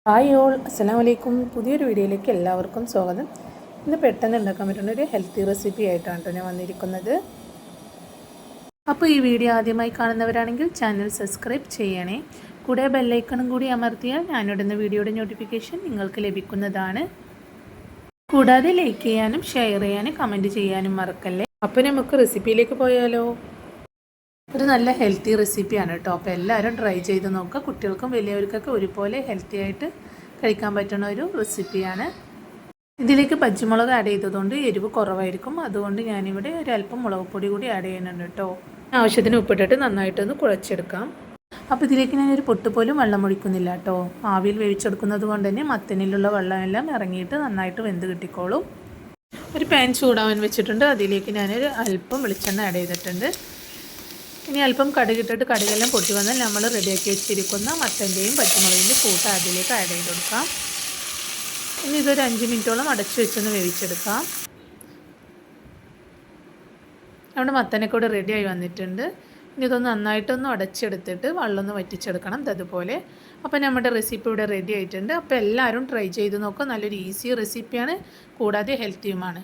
Hi all, അസ്സലാമു അലൈക്കും. പുതിയൊരു വീഡിയോയിലേക്ക് എല്ലാവർക്കും സ്വാഗതം. ഇന്ന് പെട്ടെന്ന് ഉണ്ടാക്കാൻ പറ്റുന്ന ഒരു ഹെൽത്തി റെസിപ്പി ആയിട്ടാണ് ഞാൻ വന്നിരിക്കുന്നത്. അപ്പോൾ ഈ വീഡിയോ ആദ്യമായി കാണുന്നവരാണെങ്കിൽ ചാനൽ സബ്സ്ക്രൈബ് ചെയ്യണേ. കൂടെ ബെല്ലൈക്കണും കൂടി അമർത്തിയാൽ ഞാനിടുന്ന വീഡിയോയുടെ നോട്ടിഫിക്കേഷൻ നിങ്ങൾക്ക് ലഭിക്കുന്നതാണ്. കൂടാതെ ലൈക്ക് ചെയ്യാനും ഷെയർ ചെയ്യാനും കമൻറ്റ് ചെയ്യാനും മറക്കല്ലേ. അപ്പോൾ നമുക്ക് റെസിപ്പിയിലേക്ക് പോയാലോ. ഒരു നല്ല ഹെൽത്തി റെസിപ്പിയാണ് കേട്ടോ. അപ്പോൾ എല്ലാവരും ട്രൈ ചെയ്ത് നോക്കുക. കുട്ടികൾക്കും വലിയവർക്കൊക്കെ ഒരുപോലെ ഹെൽത്തി ആയിട്ട് കഴിക്കാൻ പറ്റുന്ന ഒരു റെസിപ്പിയാണ്. ഇതിലേക്ക് പച്ചമുളക് ആഡ് ചെയ്തതുകൊണ്ട് എരിവ് കുറവായിരിക്കും. അതുകൊണ്ട് ഞാനിവിടെ ഒരല്പം മുളക് പൊടി കൂടി ആഡ് ചെയ്യുന്നുണ്ട് കേട്ടോ. ആവശ്യത്തിന് ഉപ്പിട്ടിട്ട് നന്നായിട്ടൊന്ന് കുഴച്ചെടുക്കാം. അപ്പോൾ ഇതിലേക്ക് ഞാനൊരു പൊട്ട് പോലും വെള്ളം ഒഴിക്കുന്നില്ല കേട്ടോ. ആവിയിൽ വേവിച്ചെടുക്കുന്നത് കൊണ്ട് തന്നെ മത്തനിലുള്ള വെള്ളമെല്ലാം ഇറങ്ങിയിട്ട് നന്നായിട്ട് വെന്ത് കിട്ടിക്കോളും. ഒരു പാൻ ചൂടാവാൻ വെച്ചിട്ടുണ്ട്. അതിലേക്ക് ഞാനൊരു അല്പം വെളിച്ചെണ്ണ ആഡ് ചെയ്തിട്ടുണ്ട്. ഇനി അല്പം കടുകിട്ടിട്ട് കടുകെല്ലാം പൊട്ടി വന്നാൽ നമ്മൾ റെഡിയാക്കി വെച്ചിരിക്കുന്ന മത്തൻ്റെയും പച്ചമുളകിൻ്റെയും കൂട്ട് അതിലേക്ക് ആഡ് ചെയ്ത് കൊടുക്കാം. ഇനി ഇതൊരു 5 മിനിറ്റോളം അടച്ചു വെച്ചൊന്ന് വേവിച്ചെടുക്കാം. നമ്മുടെ മത്തനൊക്കെ ഇവിടെ റെഡിയായി വന്നിട്ടുണ്ട്. ഇനി ഇതൊന്ന് നന്നായിട്ടൊന്ന് അടച്ചെടുത്തിട്ട് വെള്ളമൊന്ന് വറ്റിച്ചെടുക്കണം അതുപോലെ. അപ്പോൾ നമ്മുടെ റെസിപ്പി ഇവിടെ റെഡി ആയിട്ടുണ്ട്. അപ്പോൾ എല്ലാവരും ട്രൈ ചെയ്ത് നോക്കുക. നല്ലൊരു ഈസി റെസിപ്പിയാണ്, കൂടാതെ ഹെൽത്തിയുമാണ്.